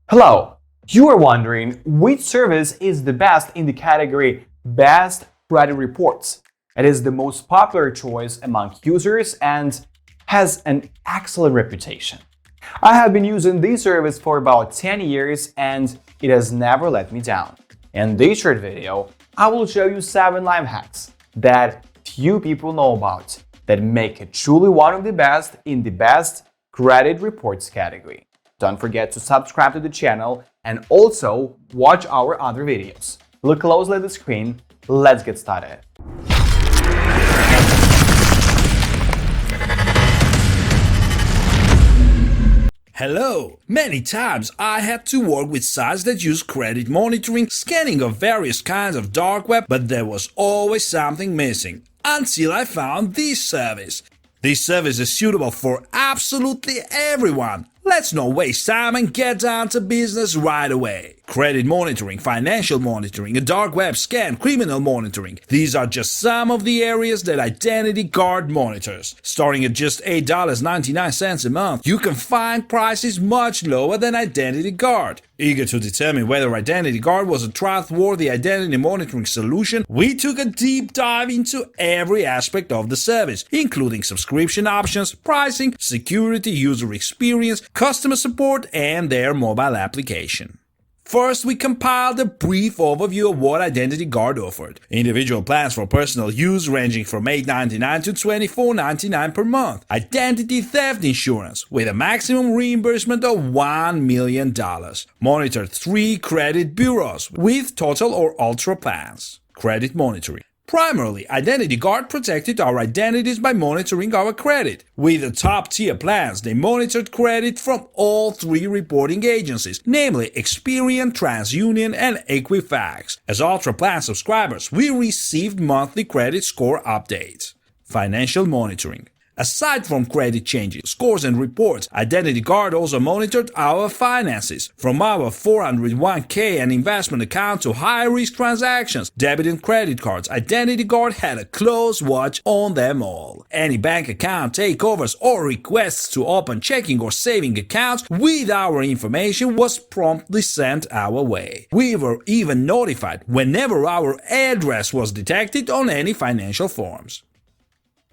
Hello! You are wondering which service is the best in the category Best Credit Reports. It is the most popular choice among users and has an excellent reputation. I have been using this service for about 10 years and it has never let me down. In this short video, I will show you 7 life hacks that few people know about that make it truly one of the best in the Best Credit Reports category. Don't forget to subscribe to the channel and also watch our other videos. Look closely at the screen. Let's get started. Hello! Many times I had to work with sites that use credit monitoring, scanning of various kinds of dark web, but there was always something missing. Until I found this service. This service is suitable for absolutely everyone. Let's not waste time and get down to business right away. Credit monitoring, financial monitoring, a dark web scan, criminal monitoring. These are just some of the areas that Identity Guard monitors. Starting at just $8.99 a month, you can find prices much lower than Identity Guard. Eager to determine whether Identity Guard was a trustworthy identity monitoring solution, we took a deep dive into every aspect of the service, including subscription options, pricing, security, user experience, customer support, and their mobile application. First, we compiled a brief overview of what Identity Guard offered. Individual plans for personal use ranging from $8.99 to $24.99 per month. Identity theft insurance with a maximum reimbursement of $1 million. Monitored 3 credit bureaus with total or ultra plans. Credit monitoring. Primarily, Identity Guard protected our identities by monitoring our credit. With the top-tier plans, they monitored credit from all 3 reporting agencies, namely Experian, TransUnion, and Equifax. As Ultra Plan subscribers, we received monthly credit score updates. Financial monitoring. Aside from credit changes, scores, and reports, Identity Guard also monitored our finances. From our 401k and investment account to high-risk transactions, debit and credit cards, Identity Guard had a close watch on them all. Any bank account takeovers or requests to open checking or saving accounts with our information was promptly sent our way. We were even notified whenever our address was detected on any financial forms.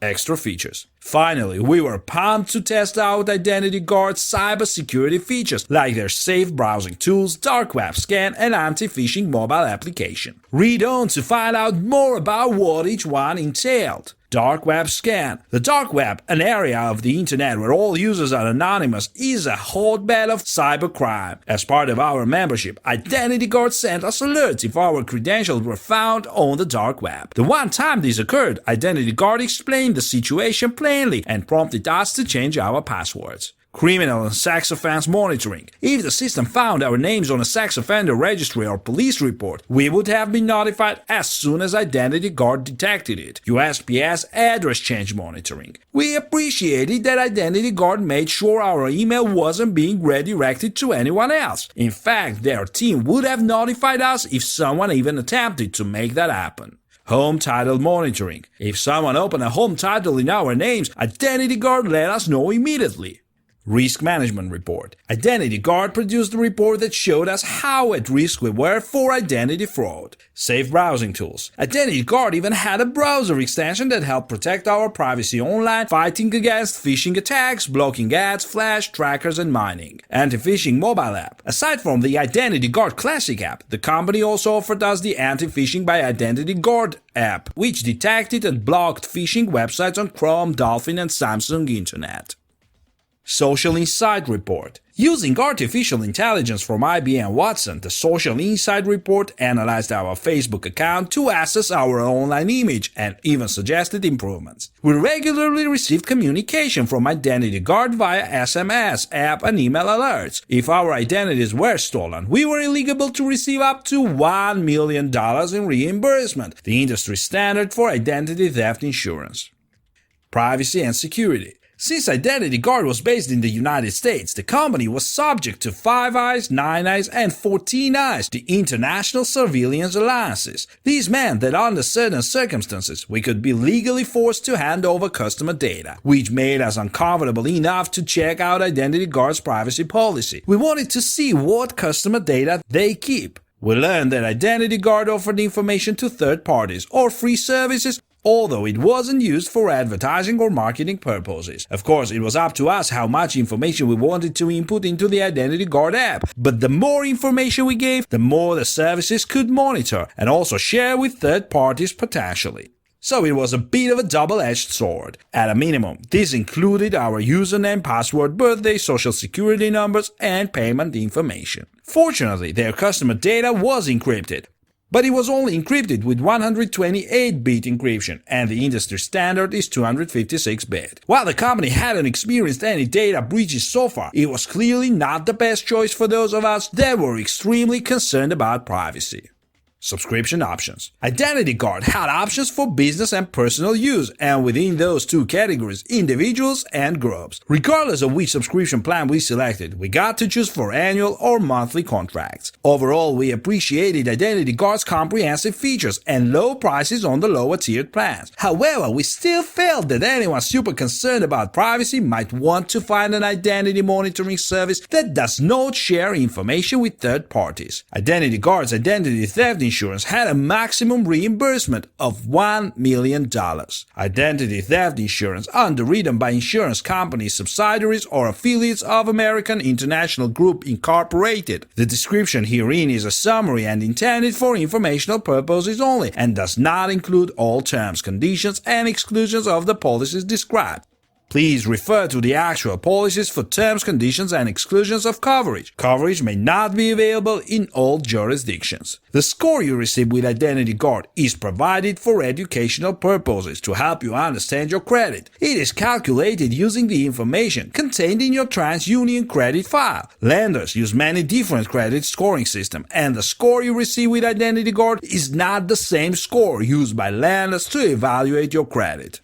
Extra features. Finally, we were pumped to test out Identity Guard's cybersecurity features like their safe browsing tools, dark web scan, and anti-phishing mobile application. Read on to find out more about what each one entailed. Dark web scan. The dark web, an area of the internet where all users are anonymous, is a hotbed of cybercrime. As part of our membership, Identity Guard sent us alerts if our credentials were found on the dark web. The one time this occurred, Identity Guard explained the situation plainly and prompted us to change our passwords. Criminal and sex offense monitoring. If the system found our names on a sex offender registry or police report, we would have been notified as soon as Identity Guard detected it. USPS address change monitoring. We appreciated that Identity Guard made sure our email wasn't being redirected to anyone else. In fact, their team would have notified us if someone even attempted to make that happen. Home title monitoring. If someone opened a home title in our names, Identity Guard let us know immediately. Risk Management Report. Identity Guard produced a report that showed us how at risk we were for identity fraud. Safe browsing tools. Identity Guard even had a browser extension that helped protect our privacy online, fighting against phishing attacks, blocking ads, flash, trackers, and mining. Anti-phishing mobile app. Aside from the Identity Guard Classic app, the company also offered us the Anti-Phishing by Identity Guard app, which detected and blocked phishing websites on Chrome, Dolphin, and Samsung Internet. Social Insight Report. Using artificial intelligence from IBM Watson, the Social Insight Report analyzed our Facebook account to assess our online image and even suggested improvements. We regularly received communication from Identity Guard via SMS, app, and email alerts. If our identities were stolen, we were eligible to receive up to $1 million in reimbursement, the industry standard for identity theft insurance. Privacy and security. Since Identity Guard was based in the United States, the company was subject to Five Eyes, Nine Eyes, and 14 Eyes, the international surveillance alliances. These meant that under certain circumstances, we could be legally forced to hand over customer data, which made us uncomfortable enough to check out Identity Guard's privacy policy. We wanted to see what customer data they keep. We learned that Identity Guard offered information to third parties or free services, although it wasn't used for advertising or marketing purposes. Of course, it was up to us how much information we wanted to input into the Identity Guard app, but the more information we gave, the more the services could monitor and also share with third parties potentially. So it was a bit of a double-edged sword. At a minimum, this included our username, password, birthday, social security numbers, and payment information. Fortunately, their customer data was encrypted, but it was only encrypted with 128-bit encryption, and the industry standard is 256-bit. While the company hadn't experienced any data breaches so far, it was clearly not the best choice for those of us that were extremely concerned about privacy. Subscription options. Identity Guard had options for business and personal use, and within those two categories, individuals and groups. Regardless of which subscription plan we selected, we got to choose for annual or monthly contracts. Overall, we appreciated Identity Guard's comprehensive features and low prices on the lower tiered plans. However, we still felt that anyone super concerned about privacy might want to find an identity monitoring service that does not share information with third parties. Identity Guard's identity theft insurance had a maximum reimbursement of $1 million. Identity theft insurance underwritten by insurance companies, subsidiaries, or affiliates of American International Group Incorporated. The description herein is a summary and intended for informational purposes only and does not include all terms, conditions, and exclusions of the policies described. Please refer to the actual policies for terms, conditions, and exclusions of coverage. Coverage may not be available in all jurisdictions. The score you receive with Identity Guard is provided for educational purposes to help you understand your credit. It is calculated using the information contained in your TransUnion credit file. Lenders use many different credit scoring systems, and the score you receive with Identity Guard is not the same score used by lenders to evaluate your credit.